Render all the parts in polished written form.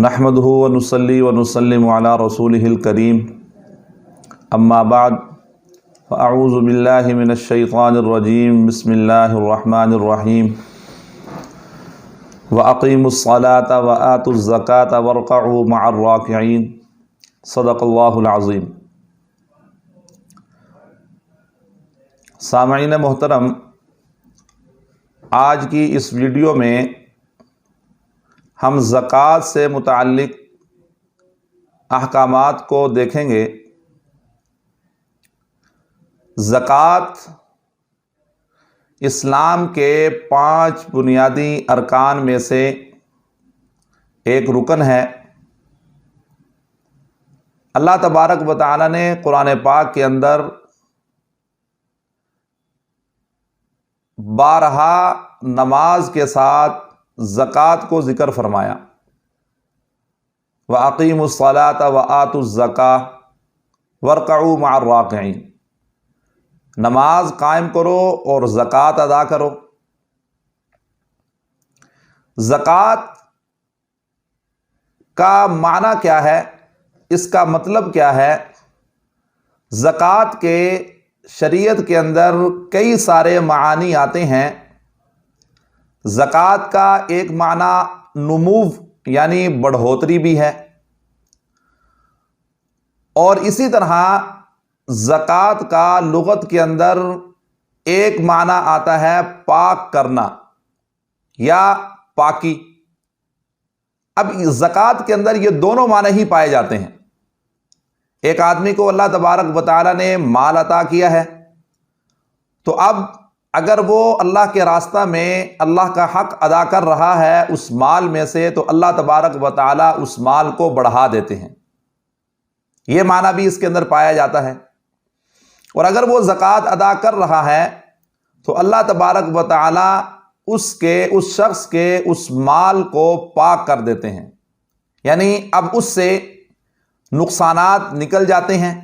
نحمدہ ونصلی ونسلم علی رسولہ الکریم اما بعد فاعوذ باللہ من الشیطان الرجیم بسم اللہ الرحمن الرحیم وَأَقِيمُوا الصَّلَاةَ وَآتُوا الزَّكَاةَ وَارْكَعُوا مَعَ الرَّاكِعِينَ صدق اللہ العظیم۔ سامعین محترم، آج کی اس ویڈیو میں ہم زکوٰۃ سے متعلق احکامات کو دیکھیں گے۔ زکوٰۃ اسلام کے 5 بنیادی ارکان میں سے ایک رکن ہے۔ اللہ تبارک و تعالی نے قرآن پاک کے اندر بارہا نماز کے ساتھ زکوٰۃ کو ذکر فرمایا۔ وَأَقِيمُوا الصَّلَاةَ وَآتُوا الزَّكَاةَ وَارْكَعُوا مَعَ الرَّاكِعِينَ، نماز قائم کرو اور زکوٰۃ ادا کرو۔ زکوٰۃ کا معنی کیا ہے؟ اس کا مطلب کیا ہے؟ زکوٰۃ کے شریعت کے اندر کئی سارے معانی آتے ہیں۔ زکوٰۃ کا ایک معنی نمو یعنی بڑھوتری بھی ہے، اور اسی طرح زکوٰۃ کا لغت کے اندر ایک معنی آتا ہے پاک کرنا یا پاکی۔ اب زکوٰۃ کے اندر یہ دونوں معنی ہی پائے جاتے ہیں۔ ایک آدمی کو اللہ تبارک و تعالی نے مال عطا کیا ہے، تو اب اگر وہ اللہ کے راستہ میں اللہ کا حق ادا کر رہا ہے اس مال میں سے، تو اللہ تبارک و تعالی اس مال کو بڑھا دیتے ہیں۔ یہ معنی بھی اس کے اندر پایا جاتا ہے۔ اور اگر وہ زکوٰۃ ادا کر رہا ہے تو اللہ تبارک و تعالی اس شخص کے اس مال کو پاک کر دیتے ہیں، یعنی اب اس سے نقصانات نکل جاتے ہیں،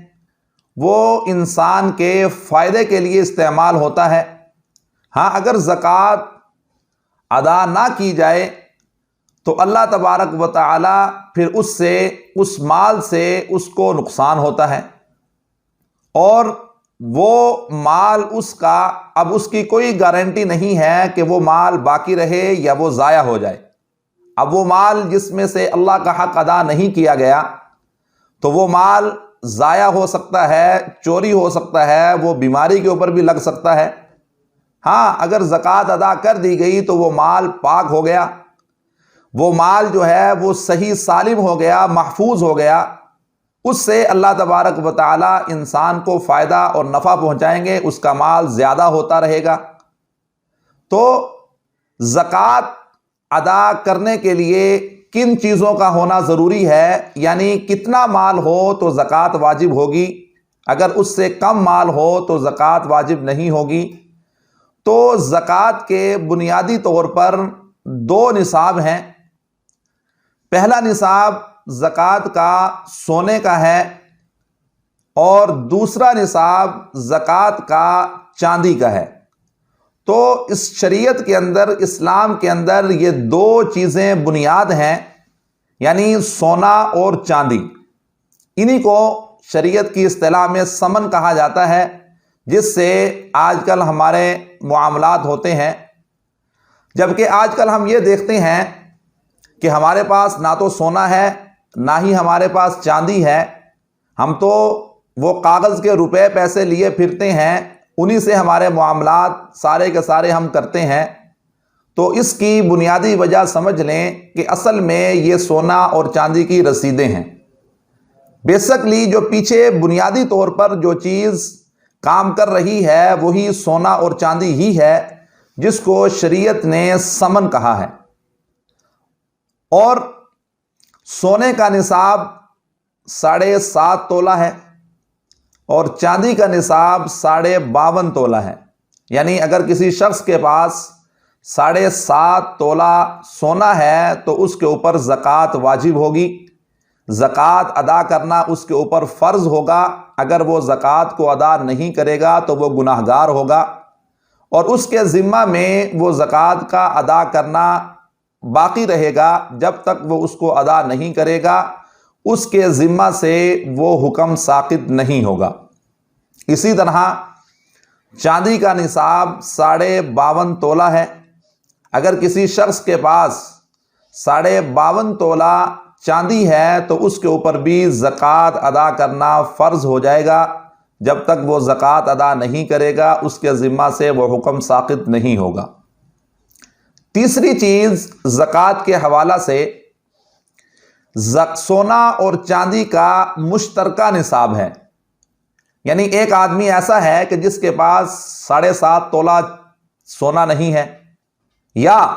وہ انسان کے فائدے کے لیے استعمال ہوتا ہے۔ ہاں، اگر زکوٰۃ ادا نہ کی جائے تو اللہ تبارک و تعالی پھر اس مال سے اس کو نقصان ہوتا ہے، اور وہ مال اب اس کی کوئی گارنٹی نہیں ہے کہ وہ مال باقی رہے یا وہ ضائع ہو جائے۔ اب وہ مال جس میں سے اللہ کا حق ادا نہیں کیا گیا، تو وہ مال ضائع ہو سکتا ہے، چوری ہو سکتا ہے، وہ بیماری کے اوپر بھی لگ سکتا ہے۔ ہاں، اگر زکوٰۃ ادا کر دی گئی تو وہ مال پاک ہو گیا، وہ مال جو ہے وہ صحیح سالم ہو گیا، محفوظ ہو گیا، اس سے اللہ تبارک و تعالی انسان کو فائدہ اور نفع پہنچائیں گے، اس کا مال زیادہ ہوتا رہے گا۔ تو زکوٰۃ ادا کرنے کے لیے کن چیزوں کا ہونا ضروری ہے، یعنی کتنا مال ہو تو زکوٰۃ واجب ہوگی، اگر اس سے کم مال ہو تو زکوٰۃ واجب نہیں ہوگی۔ تو زکوٰۃ کے بنیادی طور پر 2 نصاب ہیں۔ پہلا نصاب زکوٰۃ کا سونے کا ہے، اور دوسرا نصاب زکوٰۃ کا چاندی کا ہے۔ تو اس شریعت کے اندر، اسلام کے اندر یہ 2 چیزیں بنیاد ہیں، یعنی سونا اور چاندی۔ انہی کو شریعت کی اصطلاح میں ثمن کہا جاتا ہے، جس سے آج کل ہمارے معاملات ہوتے ہیں۔ جبکہ آج کل ہم یہ دیکھتے ہیں کہ ہمارے پاس نہ تو سونا ہے، نہ ہی ہمارے پاس چاندی ہے، ہم تو وہ کاغذ کے روپے پیسے لیے پھرتے ہیں، انہی سے ہمارے معاملات سارے کے سارے ہم کرتے ہیں۔ تو اس کی بنیادی وجہ سمجھ لیں کہ اصل میں یہ سونا اور چاندی کی رسیدیں ہیں۔ بیسکلی جو پیچھے بنیادی طور پر جو چیز کام کر رہی ہے وہی سونا اور چاندی ہی ہے، جس کو شریعت نے ثمن کہا ہے۔ اور سونے کا نصاب 7.5 تولہ ہے، اور چاندی کا نصاب 52.5 تولہ ہے۔ یعنی اگر کسی شخص کے پاس 7.5 تولہ سونا ہے تو اس کے اوپر زکوٰۃ واجب ہوگی، زکوٰۃ ادا کرنا اس کے اوپر فرض ہوگا۔ اگر وہ زکوٰۃ کو ادا نہیں کرے گا تو وہ گناہگار ہوگا، اور اس کے ذمہ میں وہ زکوٰۃ کا ادا کرنا باقی رہے گا جب تک وہ اس کو ادا نہیں کرے گا، اس کے ذمہ سے وہ حکم ساقط نہیں ہوگا۔ اسی طرح چاندی کا نصاب 52.5 تولہ ہے۔ اگر کسی شخص کے پاس 52.5 تولہ چاندی ہے تو اس کے اوپر بھی زکوٰۃ ادا کرنا فرض ہو جائے گا۔ جب تک وہ زکوٰۃ ادا نہیں کرے گا اس کے ذمہ سے وہ حکم ساقط نہیں ہوگا۔ تیسری چیز زکوٰۃ کے حوالہ سے سونا اور چاندی کا مشترکہ نصاب ہے۔ یعنی ایک آدمی ایسا ہے کہ جس کے پاس 7.5 تولہ سونا نہیں ہے، یا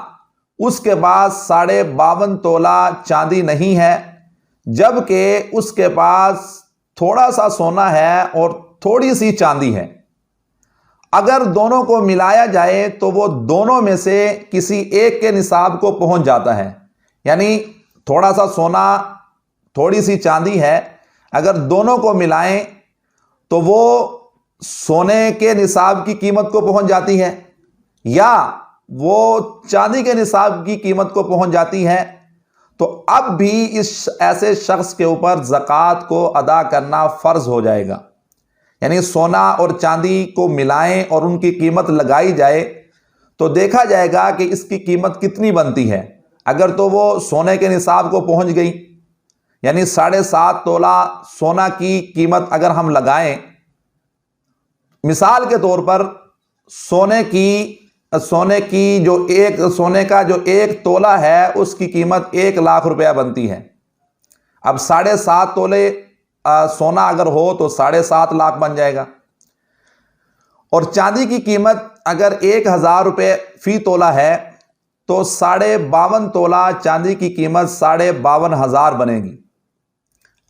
اس کے پاس 52.5 تولہ چاندی نہیں ہے، جبکہ اس کے پاس تھوڑا سا سونا ہے اور تھوڑی سی چاندی ہے۔ اگر دونوں کو ملایا جائے تو وہ دونوں میں سے کسی ایک کے نصاب کو پہنچ جاتا ہے۔ یعنی تھوڑا سا سونا تھوڑی سی چاندی ہے، اگر دونوں کو ملائیں تو وہ سونے کے نصاب کی قیمت کو پہنچ جاتی ہے، یا وہ چاندی کے نصاب کی قیمت کو پہنچ جاتی ہے، تو اب بھی اس ایسے شخص کے اوپر زکوٰۃ کو ادا کرنا فرض ہو جائے گا۔ یعنی سونا اور چاندی کو ملائیں اور ان کی قیمت لگائی جائے تو دیکھا جائے گا کہ اس کی قیمت کتنی بنتی ہے۔ اگر تو وہ سونے کے نصاب کو پہنچ گئی، یعنی 7.5 تولہ سونا کی قیمت اگر ہم لگائیں، مثال کے طور پر سونے کا جو 1 تولہ ہے اس کی قیمت 1 لاکھ روپیہ بنتی ہے۔ اب 7.5 تولے سونا اگر ہو تو 7.5 لاکھ بن جائے گا، اور چاندی کی قیمت اگر 1000 روپے فی تولہ ہے تو 52.5 تولہ چاندی کی قیمت 52,500 بنے گی۔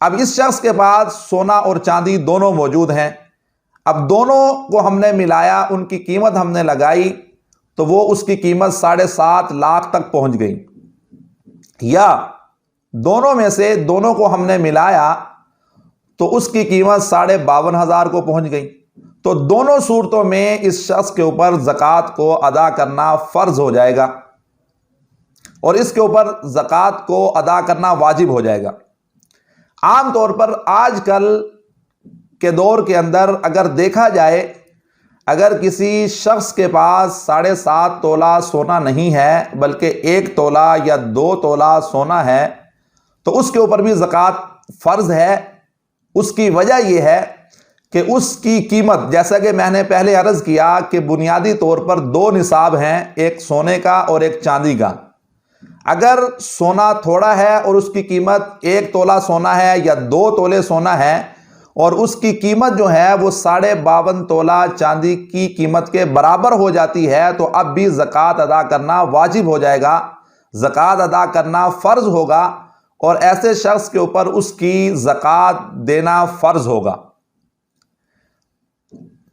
اب اس شخص کے پاس سونا اور چاندی دونوں موجود ہیں، اب دونوں کو ہم نے ملایا، ان کی قیمت ہم نے لگائی تو وہ اس کی قیمت 7.5 لاکھ تک پہنچ گئی، یا دونوں میں سے دونوں کو ہم نے ملایا تو اس کی قیمت 52,500 کو پہنچ گئی۔ تو دونوں صورتوں میں اس شخص کے اوپر زکوٰۃ کو ادا کرنا فرض ہو جائے گا، اور اس کے اوپر زکوٰۃ کو ادا کرنا واجب ہو جائے گا۔ عام طور پر آج کل کے دور کے اندر اگر دیکھا جائے، اگر کسی شخص کے پاس 7.5 تولہ سونا نہیں ہے بلکہ 1 تولہ یا 2 تولہ سونا ہے تو اس کے اوپر بھی زکوٰۃ فرض ہے۔ اس کی وجہ یہ ہے کہ اس کی قیمت، جیسا کہ میں نے پہلے عرض کیا کہ بنیادی طور پر 2 نصاب ہیں، ایک سونے کا اور ایک چاندی کا۔ اگر سونا تھوڑا ہے اور اس کی قیمت 1 تولہ سونا ہے یا 2 تولے سونا ہے، اور اس کی قیمت جو ہے وہ 52.5 تولہ چاندی کی قیمت کے برابر ہو جاتی ہے، تو اب بھی زکوٰۃ ادا کرنا واجب ہو جائے گا، زکوٰۃ ادا کرنا فرض ہوگا، اور ایسے شخص کے اوپر اس کی زکوٰۃ دینا فرض ہوگا۔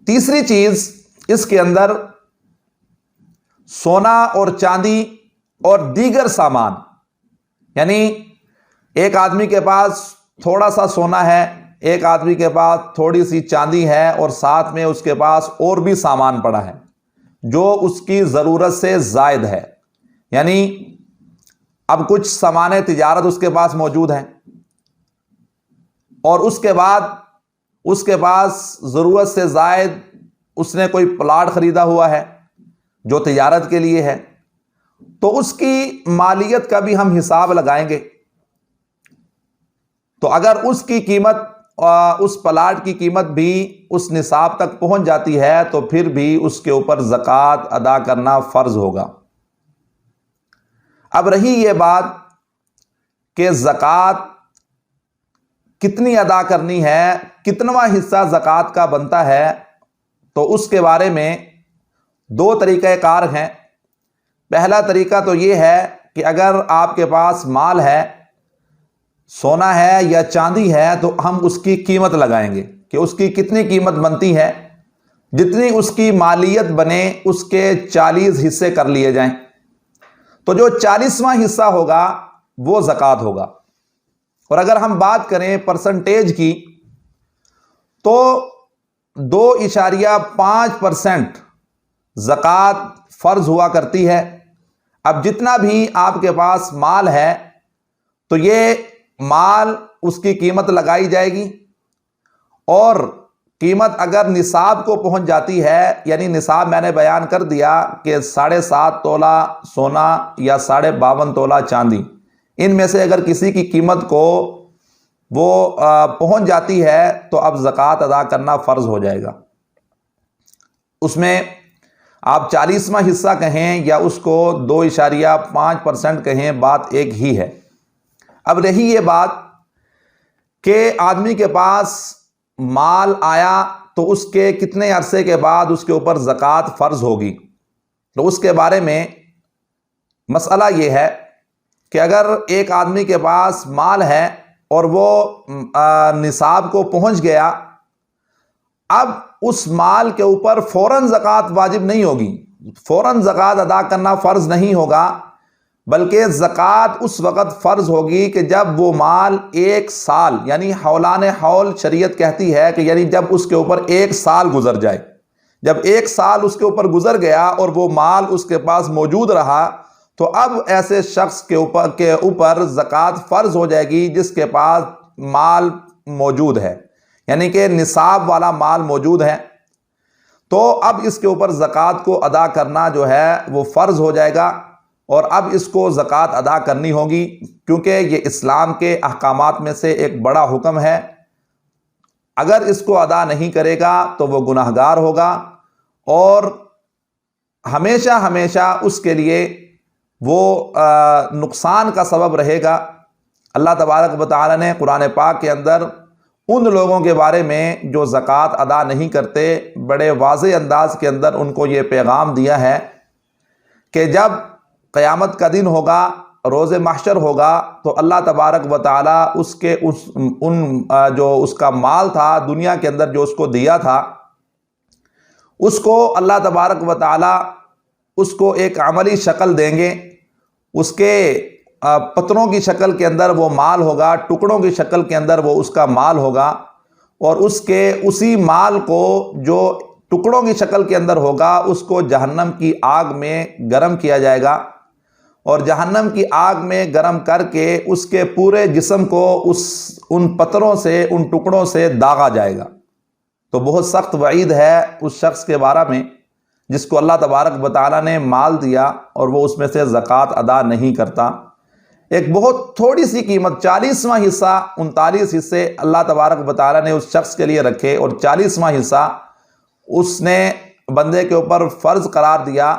تیسری چیز اس کے اندر سونا اور چاندی اور دیگر سامان، یعنی ایک آدمی کے پاس تھوڑا سا سونا ہے، ایک آدمی کے پاس تھوڑی سی چاندی ہے، اور ساتھ میں اس کے پاس اور بھی سامان پڑا ہے جو اس کی ضرورت سے زائد ہے۔ یعنی اب کچھ سامان تجارت اس کے پاس موجود ہیں، اور اس کے بعد اس کے پاس ضرورت سے زائد اس نے کوئی پلاٹ خریدا ہوا ہے جو تجارت کے لیے ہے، تو اس کی مالیت کا بھی ہم حساب لگائیں گے۔ تو اگر اس کی قیمت، اس پلاٹ کی قیمت بھی اس نصاب تک پہنچ جاتی ہے تو پھر بھی اس کے اوپر زکوٰۃ ادا کرنا فرض ہوگا۔ اب رہی یہ بات کہ زکوٰۃ کتنی ادا کرنی ہے، کتنواں حصہ زکوٰۃ کا بنتا ہے، تو اس کے بارے میں 2 طریقہ کار ہیں۔ پہلا طریقہ تو یہ ہے کہ اگر آپ کے پاس مال ہے، سونا ہے یا چاندی ہے، تو ہم اس کی قیمت لگائیں گے کہ اس کی کتنی قیمت بنتی ہے، جتنی اس کی مالیت بنے اس کے 40 حصے کر لیے جائیں، تو جو 40واں حصہ ہوگا وہ زکوٰۃ ہوگا۔ اور اگر ہم بات کریں پرسنٹیج کی تو 2.5% زکوٰۃ فرض ہوا کرتی ہے۔ اب جتنا بھی آپ کے پاس مال ہے تو یہ مال اس کی قیمت لگائی جائے گی، اور قیمت اگر نصاب کو پہنچ جاتی ہے، یعنی نصاب میں نے بیان کر دیا کہ 7.5 تولہ سونا یا 52.5 تولہ چاندی، ان میں سے اگر کسی کی قیمت کو وہ پہنچ جاتی ہے تو اب زکوٰۃ ادا کرنا فرض ہو جائے گا۔ اس میں آپ 40واں حصہ کہیں یا اس کو 2.5% کہیں، بات ایک ہی ہے۔ اب رہی یہ بات کہ آدمی کے پاس مال آیا تو اس کے کتنے عرصے کے بعد اس کے اوپر زکوٰۃ فرض ہوگی، تو اس کے بارے میں مسئلہ یہ ہے کہ اگر ایک آدمی کے پاس مال ہے اور وہ نصاب کو پہنچ گیا، اب اس مال کے اوپر فوراً زکوٰۃ واجب نہیں ہوگی، فوراً زکوٰۃ ادا کرنا فرض نہیں ہوگا، بلکہ زکوٰۃ اس وقت فرض ہوگی کہ جب وہ مال 1 سال، یعنی حولان حول شریعت کہتی ہے کہ یعنی جب اس کے اوپر 1 سال گزر جائے، جب 1 سال اس کے اوپر گزر گیا اور وہ مال اس کے پاس موجود رہا، تو اب ایسے شخص کے اوپر زکوٰۃ فرض ہو جائے گی جس کے پاس مال موجود ہے، یعنی کہ نصاب والا مال موجود ہے، تو اب اس کے اوپر زکوٰۃ کو ادا کرنا جو ہے وہ فرض ہو جائے گا، اور اب اس کو زکوٰۃ ادا کرنی ہوگی، کیونکہ یہ اسلام کے احکامات میں سے ایک بڑا حکم ہے۔ اگر اس کو ادا نہیں کرے گا تو وہ گناہگار ہوگا، اور ہمیشہ ہمیشہ اس کے لیے وہ نقصان کا سبب رہے گا۔ اللہ تبارک و تعالی نے قرآن پاک کے اندر ان لوگوں کے بارے میں جو زکوٰۃ ادا نہیں کرتے، بڑے واضح انداز کے اندر ان کو یہ پیغام دیا ہے کہ جب قیامت کا دن ہوگا، روز محشر ہوگا، تو اللہ تبارک و تعالی اس کا مال تھا دنیا کے اندر جو اس کو دیا تھا، اس کو اللہ تبارک و تعالی اس کو ایک عملی شکل دیں گے، اس کے پتروں کی شکل کے اندر وہ مال ہوگا، ٹکڑوں کی شکل کے اندر وہ اس کا مال ہوگا، اور اسی مال کو جو ٹکڑوں کی شکل کے اندر ہوگا اس کو جہنم کی آگ میں گرم کیا جائے گا، اور جہنم کی آگ میں گرم کر کے اس کے پورے جسم کو ان پتروں سے، ان ٹکڑوں سے داغا جائے گا۔ تو بہت سخت وعید ہے اس شخص کے بارے میں جس کو اللہ تبارک و تعالیٰ نے مال دیا اور وہ اس میں سے زکوٰۃ ادا نہیں کرتا۔ ایک بہت تھوڑی سی قیمت، 40واں حصہ، 39 حصے اللہ تبارک و تعالیٰ نے اس شخص کے لیے رکھے، اور 40واں حصہ اس نے بندے کے اوپر فرض قرار دیا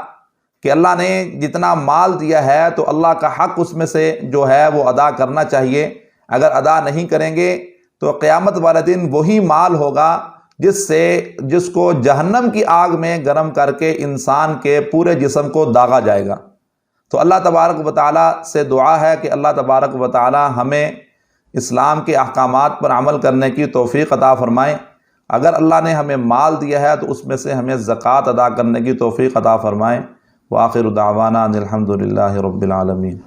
کہ اللہ نے جتنا مال دیا ہے تو اللہ کا حق اس میں سے جو ہے وہ ادا کرنا چاہیے۔ اگر ادا نہیں کریں گے تو قیامت والے دن وہی مال ہوگا جس کو جہنم کی آگ میں گرم کر کے انسان کے پورے جسم کو داغا جائے گا۔ تو اللہ تبارک و تعالیٰ سے دعا ہے کہ اللہ تبارک و تعالیٰ ہمیں اسلام کے احکامات پر عمل کرنے کی توفیق عطا فرمائے۔ اگر اللہ نے ہمیں مال دیا ہے تو اس میں سے ہمیں زکوٰۃ ادا کرنے کی توفیق عطا فرمائے۔ وآخر دعوانا ان الحمد للہ رب العالمین۔